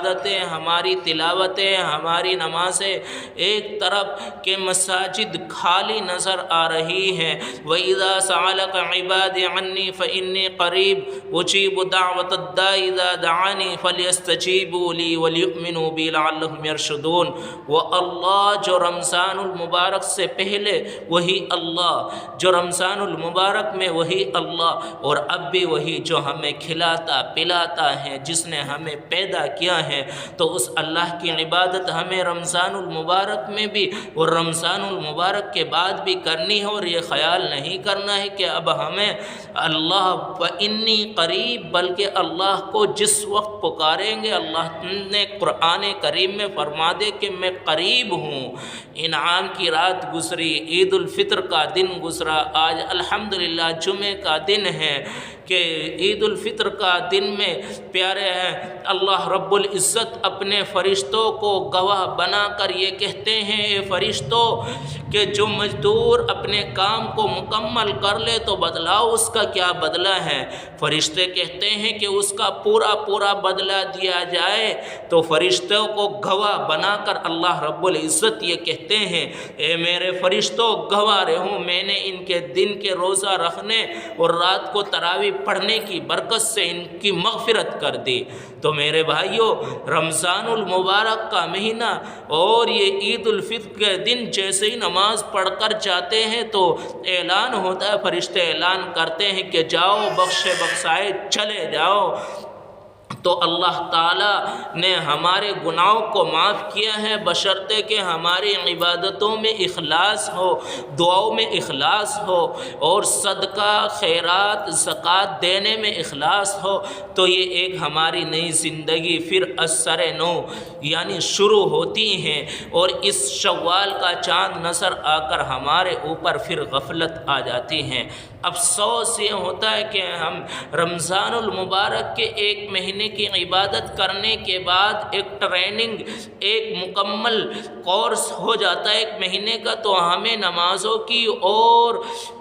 عبادتیں، ہماری تلاوتیں، ہماری نمازیں ایک طرف کہ مساجد خالی نظر آ رہی ہیں۔ وَإِذَا سَأَلَكَ عِبَادِي عَنِّي فَإِنِّي قَرِيبٌ أُجِيبُ دَعْوَةَ الدَّاعِ إِذَا دَعَانِ فَلْيَسْتَجِيبُوا لِي وَلْيُؤْمِنُوا بِي لَعَلَّهُمْ يَرْشُدُونَ۔ وہ اللہ جو رمضان المبارک سے پہلے وہی اللہ، جو رمضان المبارک میں وہی اللہ، اور اب بھی وہی جو ہمیں کھلاتا پلاتا ہے، جس نے ہمیں پیدا کیا ہے، تو اس اللہ کی عبادت ہمیں رمضان المبارک میں بھی اور رمضان المبارک کے بعد بھی کرنی ہے۔ اور یہ خیال نہیں کرنا ہے کہ اب ہمیں اللہ فإنی قریب، بلکہ اللہ کو جس وقت پکاریں گے اللہ نے قرآن کریم میں فرما دے کہ میں قریب ہوں۔ انعام کی رات گزری، عید الفطر کا دن گزرا، آج الحمدللہ جمعہ کا دن ہے کہ عید الفطر کا دن میں پیارے ہیں اللہ رب العزت اپنے فرشتوں کو گواہ بنا کر یہ کہتے ہیں، اے فرشتوں کہ جو مزدور اپنے کام کو مکمل کر لے تو بدلاؤ اس کا کیا بدلہ ہے۔ فرشتے کہتے ہیں کہ اس کا پورا بدلہ دیا جائے، تو فرشتوں کو گواہ بنا کر اللہ رب العزت یہ کہتے ہیں، اے میرے فرشتوں گواہ رہو، میں نے ان کے دن کے روزہ رکھنے اور رات کو تراویح پڑھنے کی برکت سے ان کی مغفرت کر دی۔ تو میرے بھائیوں، رمضان المبارک کا مہینہ اور یہ عید الفطر کے دن جیسے ہی نماز پڑھ کر جاتے ہیں تو اعلان ہوتا ہے، فرشتے اعلان کرتے ہیں کہ جاؤ بخشے بخشائے چلے جاؤ۔ تو اللہ تعالیٰ نے ہمارے گناہوں کو معاف کیا ہے، بشرطے کہ ہماری عبادتوں میں اخلاص ہو، دعاؤں میں اخلاص ہو، اور صدقہ خیرات زکوٰۃ دینے میں اخلاص ہو، تو یہ ایک ہماری نئی زندگی پھر اثر نو یعنی شروع ہوتی ہیں، اور اس شوال کا چاند نظر آ کر ہمارے اوپر پھر غفلت آ جاتی ہیں۔ افسوس یہ ہوتا ہے کہ ہم رمضان المبارک کے ایک مہینے کی عبادت کرنے کے بعد ایک ٹریننگ، ایک مکمل کورس ہو جاتا ہے ایک مہینے کا، تو ہمیں نمازوں کی اور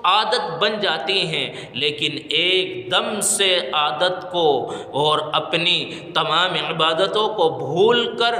عادت بن جاتی ہیں، لیکن ایک دم سے عادت کو اور اپنی تمام عبادتوں کو بھول کر،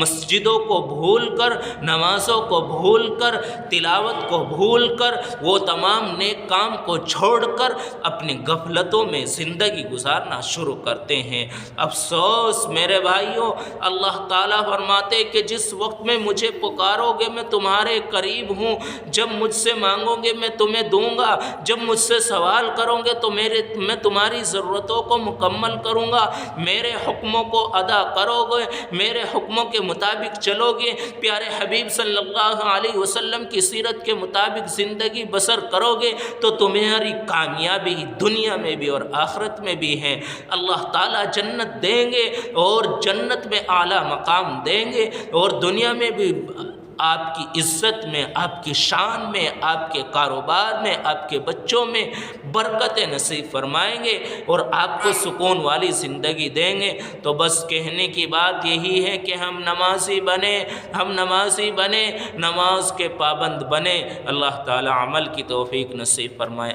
مسجدوں کو بھول کر، نمازوں کو بھول کر، تلاوت کو بھول کر، وہ تمام نیک کام کو چھوڑ کر اپنی غفلتوں میں زندگی گزارنا شروع کرتے ہیں۔ افسوس میرے بھائیوں، اللہ تعالیٰ فرماتے کہ جس وقت میں مجھے پکارو گے میں تمہارے قریب ہوں، جب مجھ سے مانگو گے میں تمہیں دوں گا، جب مجھ سے سوال کرو گے تو میں تمہاری ضرورتوں کو مکمل کروں گا، میرے حکموں کو ادا کرو گے، میرے حکموں کے مطابق چلو گے، پیارے حبیب صلی اللہ علیہ وسلم کی سیرت کے مطابق زندگی بسر کرو گے، تو تمہاری کامیابی دنیا میں بھی اور آخرت میں بھی ہے۔ اللہ تعالیٰ جنت دیں گے اور جنت میں اعلیٰ مقام دیں گے، اور دنیا میں بھی آپ کی عزت میں، آپ کی شان میں، آپ کے کاروبار میں، آپ کے بچوں میں برکت نصیب فرمائیں گے اور آپ کو سکون والی زندگی دیں گے۔ تو بس کہنے کی بات یہی ہے کہ ہم نمازی بنیں، نماز کے پابند بنیں۔ اللہ تعالی عمل کی توفیق نصیب فرمائے۔